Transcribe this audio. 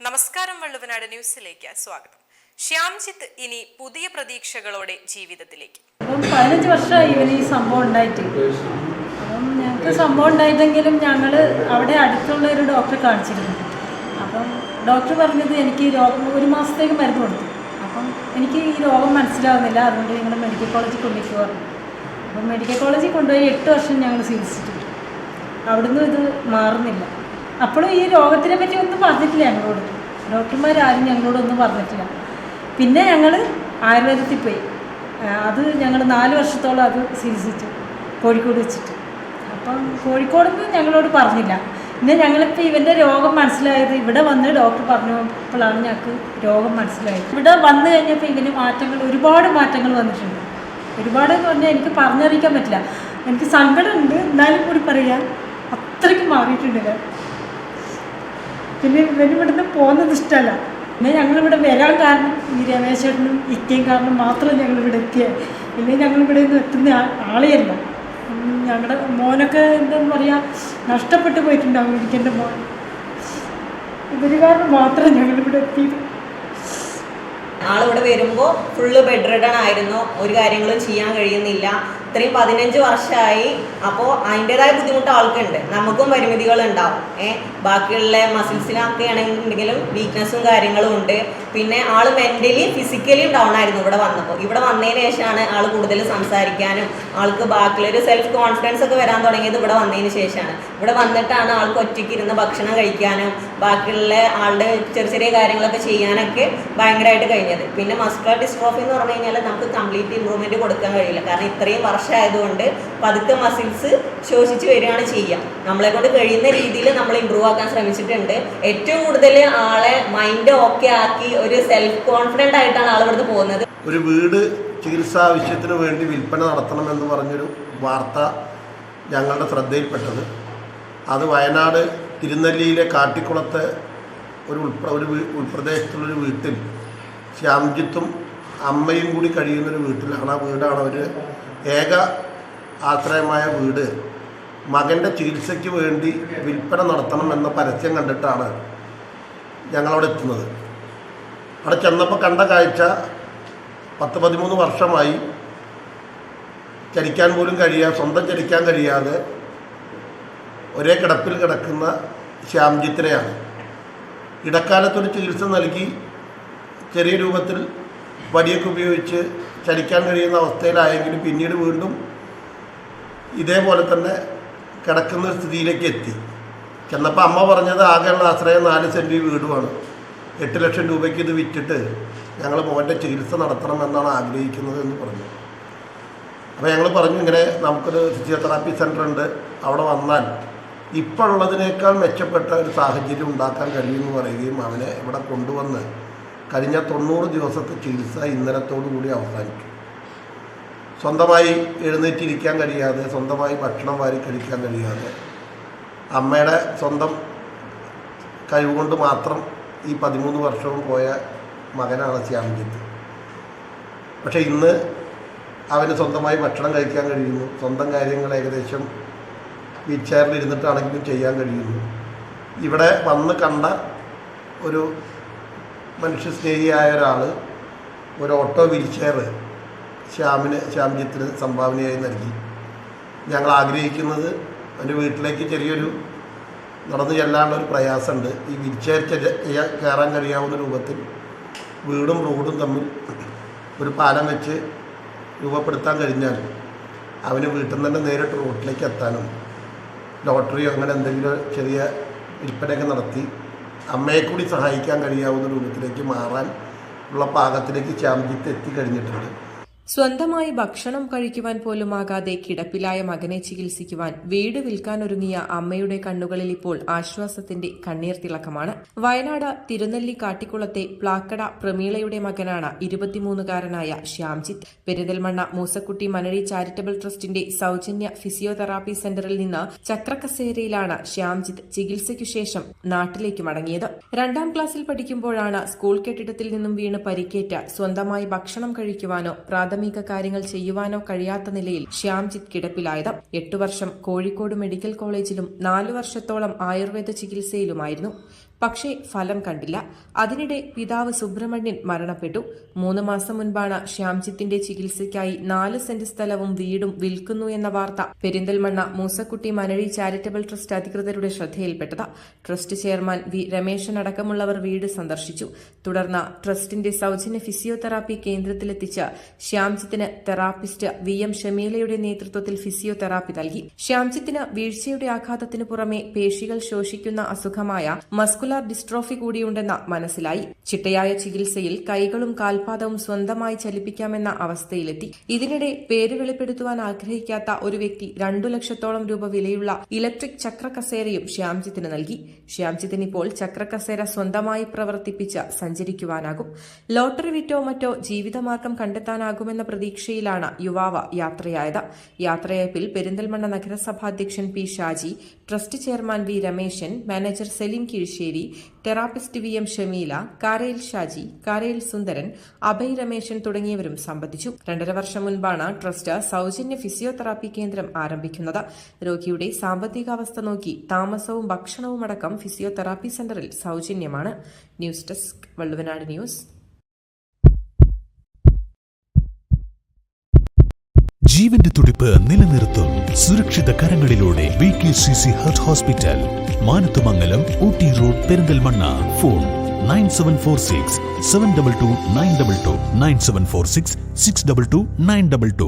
നമസ്കാരം, വള്ളുവനാട് ന്യൂസിലേക്ക് സ്വാഗതം. ശ്യാംജിത്ത് ഇനി പുതിയ പ്രതീക്ഷകളോടെ ജീവിതത്തിലേക്ക്. 15 വർഷമായി ഇവന് ഈ സംഭവം ഉണ്ടായിട്ട്. അപ്പം ഞങ്ങൾക്ക് സംഭവം ഉണ്ടായിട്ടെങ്കിലും ഞങ്ങൾ അവിടെ അടുത്തുള്ള ഒരു ഡോക്ടറെ കാണിച്ചിരുന്നു. അപ്പം ഡോക്ടർ പറഞ്ഞത് എനിക്ക് രോഗം 1 മാസത്തേക്ക് മരുന്ന് കൊടുത്തു. അപ്പം എനിക്ക് ഈ രോഗം മനസ്സിലാവുന്നില്ല, അതുകൊണ്ട് ഞങ്ങൾ മെഡിക്കൽ കോളേജിൽ കൊണ്ടുപോയി പറഞ്ഞു. അപ്പം മെഡിക്കൽ കോളേജിൽ കൊണ്ടുപോയി 8 വർഷം ഞങ്ങൾ ചികിത്സിച്ചിട്ടുണ്ട്. അവിടുന്ന് ഇത് മാറുന്നില്ല. അപ്പോഴും ഈ രോഗത്തിനെ പറ്റി ഒന്നും പറഞ്ഞിട്ടില്ല ഞങ്ങളോട്. ഡോക്ടർമാരാരും ഞങ്ങളോടൊന്നും പറഞ്ഞിട്ടില്ല. പിന്നെ ഞങ്ങൾ ആയുർവേദത്തിൽ പോയി. അത് ഞങ്ങൾ 4 വർഷത്തോളം അത് ചികിത്സിച്ചു, കോഴിക്കോട് വെച്ചിട്ട്. അപ്പം കോഴിക്കോടൊന്നും ഞങ്ങളോട് പറഞ്ഞില്ല. പിന്നെ ഞങ്ങളിപ്പോൾ ഇവൻ്റെ രോഗം മനസ്സിലായത് ഇവിടെ വന്ന് ഡോക്ടർ പറഞ്ഞപ്പോഴാണ് ഞങ്ങൾക്ക് രോഗം മനസ്സിലായത്. ഇവിടെ വന്നു കഴിഞ്ഞപ്പോൾ ഇവന് മാറ്റങ്ങൾ, ഒരുപാട് മാറ്റങ്ങൾ വന്നിട്ടുണ്ട്. ഒരുപാട് എന്ന് പറഞ്ഞാൽ എനിക്ക് പറഞ്ഞറിയിക്കാൻ പറ്റില്ല. എനിക്ക് സങ്കടമുണ്ട്, എന്നാലും കൂടി പറയാം, അത്രയ്ക്ക് മാറിയിട്ടുണ്ട്. പിന്നെ ഇവനിവിടുന്ന് പോകുന്നത് ഇഷ്ടമല്ല. പിന്നെ ഞങ്ങളിവിടെ വരാൻ കാരണം ഈ രമേശേട്ടനും ഇക്കയും കാരണം മാത്രം ഞങ്ങളിവിടെ എത്തിയത്. പിന്നെ ഞങ്ങളിവിടെ നിന്ന് എത്തുന്ന ആളെയല്ല. ഞങ്ങളുടെ മോനൊക്കെ എന്താണെന്ന് പറയുക, നഷ്ടപ്പെട്ടു പോയിട്ടുണ്ടാവും എനിക്കെൻ്റെ മോൻ. ഇവര് കാരണം മാത്രം ഞങ്ങളിവിടെ എത്തിയത്. ആളിവിടെ വരുമ്പോൾ ഫുള്ള് ബെഡ് റിഡൺ ആയിരുന്നു, ഒരു കാര്യങ്ങളും ചെയ്യാൻ കഴിയുന്നില്ല. ഇത്രയും 15 വർഷമായി. അപ്പോൾ അതിൻ്റെതായ ബുദ്ധിമുട്ട് ആൾക്കുണ്ട്, നമുക്കും പരിമിതികളുണ്ടാവും. ബാക്കിയുള്ള മസിൽസിനൊക്കെ ആണെന്നുണ്ടെങ്കിലും വീക്ക്നെസ്സും കാര്യങ്ങളും ഉണ്ട്. പിന്നെ ആൾ മെൻ്റലി ഫിസിക്കലി ഡൗൺ ആയിരുന്നു ഇവിടെ വന്നപ്പോൾ. ഇവിടെ വന്നതിന് ശേഷമാണ് ആൾ കൂടുതൽ സംസാരിക്കാനും ആൾക്ക് ബാക്കിയുള്ളൊരു സെൽഫ് കോൺഫിഡൻസ് ഒക്കെ വരാൻ തുടങ്ങിയത് ഇവിടെ വന്നതിന് ശേഷമാണ്. ഇവിടെ വന്നിട്ടാണ് ആൾക്ക് ഒറ്റയ്ക്ക് ഇരുന്ന് ഭക്ഷണം കഴിക്കാനും ബാക്കിയുള്ള ആളുടെ ചെറിയ ചെറിയ കാര്യങ്ങളൊക്കെ ചെയ്യാനൊക്കെ ഭയങ്കരമായിട്ട് കഴിഞ്ഞത്. പിന്നെ മസ്കുലർ ഡിസ്ട്രോഫി എന്ന് പറഞ്ഞു കഴിഞ്ഞാൽ നമുക്ക് കംപ്ലീറ്റ് ഇമ്പ്രൂവ്മെൻറ്റ് കൊടുക്കാൻ കഴിയില്ല. കാരണം ഇത്രയും വർഷമായതുകൊണ്ട് പതുക്കെ മസിൽസ് ശോഷിച്ച് വരികയാണ് ചെയ്യുക. നമ്മളെ കൊണ്ട് കഴിയുന്ന രീതിയിൽ നമ്മൾ ഇമ്പ്രൂവ് ആക്കാൻ ശ്രമിച്ചിട്ടുണ്ട്. ഏറ്റവും കൂടുതൽ ആളെ മൈൻഡ് ഓക്കെ ആക്കി ഒരു സെൽഫ് കോൺഫിഡൻ്റ് ആയിട്ടാണ് ആൾ ഇവിടുന്ന് പോകുന്നത്. ഒരു വീട് ചികിത്സാ ആവശ്യത്തിന് വേണ്ടി വിൽപ്പന നടത്തണമെന്ന് പറഞ്ഞൊരു വാർത്ത ഞങ്ങളുടെ ശ്രദ്ധയിൽപ്പെട്ടത്. അത് വയനാട് തിരുനെല്ലിയിലെ കാട്ടിക്കുളത്തെ ഒരു ഉൾപ്രദേശത്തുള്ളൊരു വീട്ടിൽ ശ്യാംജിത്തും അമ്മയും കൂടി കഴിയുന്നൊരു വീട്ടിലാണ്. ആ വീടാണ് അവർ ഏക ആശ്രയമായ വീട്. മകൻ്റെ ചികിത്സയ്ക്ക് വേണ്ടി വിൽപ്പന നടത്തണം എന്ന പരസ്യം കണ്ടിട്ടാണ് ഞങ്ങളവിടെ എത്തുന്നത്. അവിടെ ചെന്നപ്പോൾ കണ്ട കാഴ്ച, 10-13 വർഷമായി ചലിക്കാൻ പോലും സ്വന്തം ചലിക്കാൻ കഴിയാതെ ഒരേ കിടപ്പിൽ കിടക്കുന്ന ശ്യാംജിത്തിനെയാണ്. ഇടക്കാലത്തൊരു ചികിത്സ നൽകി ചെറിയ രൂപത്തിൽ വടിയൊക്കെ ഉപയോഗിച്ച് ചലിക്കാൻ കഴിയുന്ന അവസ്ഥയിലായെങ്കിലും പിന്നീട് വീണ്ടും ഇതേപോലെ തന്നെ കിടക്കുന്ന സ്ഥിതിയിലേക്ക് എത്തി. ചെന്നപ്പോൾ അമ്മ പറഞ്ഞത് ആകെയുള്ള ആശ്രയം 4 സെൻറ്റ് വീടുമാണ്. 8 ലക്ഷം രൂപയ്ക്ക് ഇത് വിറ്റിട്ട് ഞങ്ങൾ മോൻ്റെ ചികിത്സ നടത്തണമെന്നാണ് ആഗ്രഹിക്കുന്നത് എന്ന് പറഞ്ഞു. അപ്പോൾ ഞങ്ങൾ പറഞ്ഞു, ഇങ്ങനെ നമുക്കൊരു ഫിസിയോതെറാപ്പി സെൻ്റർ ഉണ്ട്, അവിടെ വന്നാൽ ഇപ്പോൾ ഉള്ളതിനേക്കാൾ മെച്ചപ്പെട്ട ഒരു സാഹചര്യം ഉണ്ടാക്കാൻ കഴിയുമെന്ന് പറയുകയും അവനെ ഇവിടെ കൊണ്ടുവന്ന് കഴിഞ്ഞ 90 ദിവസത്തെ ചികിത്സ ഇന്നലത്തോടു കൂടി അവസാനിച്ചു. സ്വന്തമായി എഴുന്നേറ്റിരിക്കാൻ കഴിയാതെ, സ്വന്തമായി ഭക്ഷണം വാരി കഴിക്കാൻ കഴിയാതെ, അമ്മയുടെ സ്വന്തം കഴിവുകൊണ്ട് മാത്രം ഈ 13 വർഷവും പോയ മകനാണ് ശ്യാംജിത്ത്. പക്ഷേ ഇന്ന് അവന് സ്വന്തമായി ഭക്ഷണം കഴിക്കാൻ കഴിയുന്നു. സ്വന്തം കാര്യങ്ങൾ ഏകദേശം വീൽ ചെയറിൽ ഇരുന്നിട്ടാണെങ്കിലും ചെയ്യാൻ കഴിയുന്നു. ഇവിടെ വന്ന് കണ്ട ഒരു മനുഷ്യസ്നേഹിയായ ഒരാൾ ഒരു ഓട്ടോ വീൽ ചെയർ ശ്യാംജിത്തിന് സംഭാവനയായി നൽകി. ഞങ്ങൾ ആഗ്രഹിക്കുന്നത് അവൻ്റെ വീട്ടിലേക്ക് ചെറിയൊരു നടന്നു ചെല്ലാനുള്ള ഒരു പ്രയാസമുണ്ട്. ഈ വീൽ ചെയർ കയറാൻ കഴിയാവുന്ന രൂപത്തിൽ വീടും റോഡും തമ്മിൽ ഒരു പാലം വെച്ച് രൂപപ്പെടുത്താൻ കഴിഞ്ഞാൽ അവന് വീട്ടിൽ നിന്ന് തന്നെ നേരിട്ട് റോഡിലേക്ക് എത്താനും ലോട്ടറിയോ അങ്ങനെ എന്തെങ്കിലും ചെറിയ വിൽപ്പനയൊക്കെ നടത്തി അമ്മയെ കൂടി സഹായിക്കാൻ കഴിയാവുന്ന രൂപത്തിലേക്ക് മാറാൻ ഉള്ള പാകത്തിലേക്ക് ശ്യാംജിത്ത് എത്തിക്കഴിഞ്ഞിട്ടുണ്ട്. സ്വന്തമായി ഭക്ഷണം കഴിക്കുവാൻ പോലും ആകാതെ കിടപ്പിലായ മകനെ ചികിത്സിക്കുവാൻ വീട് വിൽക്കാനൊരുങ്ങിയ അമ്മയുടെ കണ്ണുകളിൽ ഇപ്പോൾ ആശ്വാസത്തിന്റെ കണ്ണീർ തിളക്കമാണ്. വയനാട് തിരുനെല്ലി കാട്ടിക്കുളത്തെ പ്ലാക്കട പ്രമീളയുടെ മകനാണ് 23-കാരനായ ശ്യാംജിത്ത്. പെരിന്തൽമണ്ണ മൂസക്കുട്ടി മനഴി ചാരിറ്റബിൾ ട്രസ്റ്റിന്റെ സൌജന്യ ഫിസിയോതെറാപ്പി സെന്ററിൽ നിന്ന് ചക്രക്കസേരയിലാണ് ശ്യാംജിത്ത് ചികിത്സയ്ക്കു ശേഷം നാട്ടിലേക്ക് മടങ്ങിയത്. 2ാം ക്ലാസ്സിൽ പഠിക്കുമ്പോഴാണ് സ്കൂൾ കെട്ടിടത്തിൽ നിന്നും വീണ് പരിക്കേറ്റ് സ്വന്തമായി ഭക്ഷണം കഴിക്കുവാനോ പ്രാഥമിക കാര്യങ്ങൾ ചെയ്യുവാനോ കഴിയാത്ത നിലയിൽ ശ്യാംജിത്ത് കിടപ്പിലായത്. 8 വർഷം കോഴിക്കോട് മെഡിക്കൽ കോളേജിലും 4 വർഷത്തോളം ആയുർവേദ ചികിത്സയിലുമായിരുന്നു. പക്ഷേ ഫലം കണ്ടില്ല. അതിനിടെ പിതാവ് സുബ്രഹ്മണ്യൻ മരണപ്പെട്ടു. 3 മാസം മുൻപാണ് ശ്യാംജിത്തിന്റെ ചികിത്സയ്ക്കായി 4 സെന്റ് സ്ഥലവും വീടും വിൽക്കുന്നു എന്ന വാർത്ത പെരിന്തൽമണ്ണ മൂസക്കുട്ടി മനഴി ചാരിറ്റബിൾ ട്രസ്റ്റ് അധികൃതരുടെ ശ്രദ്ധയിൽപ്പെട്ടത്. ട്രസ്റ്റ് ചെയർമാൻ വി രമേശൻ അടക്കമുള്ളവർ വീട് സന്ദർശിച്ചു. തുടർന്ന് ട്രസ്റ്റിന്റെ സൗജന്യ ഫിസിയോതെറാപ്പി കേന്ദ്രത്തിലെത്തിച്ച് ശ്യാംജിത്തിന് തെറാപ്പിസ്റ്റ് വി എം ഷമീലയുടെ നേതൃത്വത്തിൽ ഫിസിയോതെറാപ്പി നൽകി. ശ്യാംജിത്തിന് വീഴ്ചയുടെ ആഘാതത്തിനു പുറമെ പേശികൾ ശോഷിക്കുന്ന അസുഖമായ മസ്കുലാർ ഡിസ്ട്രോഫി കൂടിയുണ്ടെന്ന് മനസ്സിലായി. ചിട്ടയായ ചികിത്സയിൽ കൈകളും കാൽപാദവും സ്വന്തമായി ചലിപ്പിക്കാമെന്ന അവസ്ഥയിലെത്തി. ഇതിനിടെ പേര് വെളിപ്പെടുത്തുവാൻ ആഗ്രഹിക്കാത്ത ഒരു വ്യക്തി 2 ലക്ഷത്തോളം രൂപ വിലയുള്ള ഇലക്ട്രിക് ചക്രകസേരയും ശ്യാംജിത്തിന് നൽകി. ശ്യാംജിത്തിന് ഇപ്പോൾ ചക്രകസേര സ്വന്തമായി പ്രവർത്തിപ്പിച്ച് സഞ്ചരിക്കുവാനാകും. ലോട്ടറി വിറ്റോ മറ്റോ ജീവിതമാർഗം കണ്ടെത്താനാകുമെന്ന പ്രതീക്ഷയിലാണ് യുവാവ് യാത്രയായത്. യാത്രയയപ്പിൽ പെരിന്തൽമണ്ണ നഗരസഭാ അധ്യക്ഷൻ P Shaji, trust chairman V Rameshan, manager Saleem Kizhissery, therapist V M Shameela, Karayil Shaji, Karayil Sundaran, Abhay Rameshan തുടങ്ങിയവരും സംബന്ധിച്ചു. 2.5 വർഷം മുൻപാണ് ട്രസ്റ്റ് സൗജന്യ ഫിസിയോതെറാപ്പി കേന്ദ്രം ആരംഭിക്കുന്നത്. രോഗിയുടെ സാമ്പത്തികാവസ്ഥ നോക്കി താമസവും ഭക്ഷണവും അടക്കം ഫിസിയോതെറാപ്പി സെന്ററിൽ സൗജന്യമാണ്. News desk Valluvanad news. ജീവന്റെ തുടിപ്പ് നിലനിർത്തും സുരക്ഷിത കരങ്ങളിലൂടെ VKCC heart hospital, Manathumangalam, Ooty road, Perinthalmanna. Phone 9746 722 922 9746 622 922.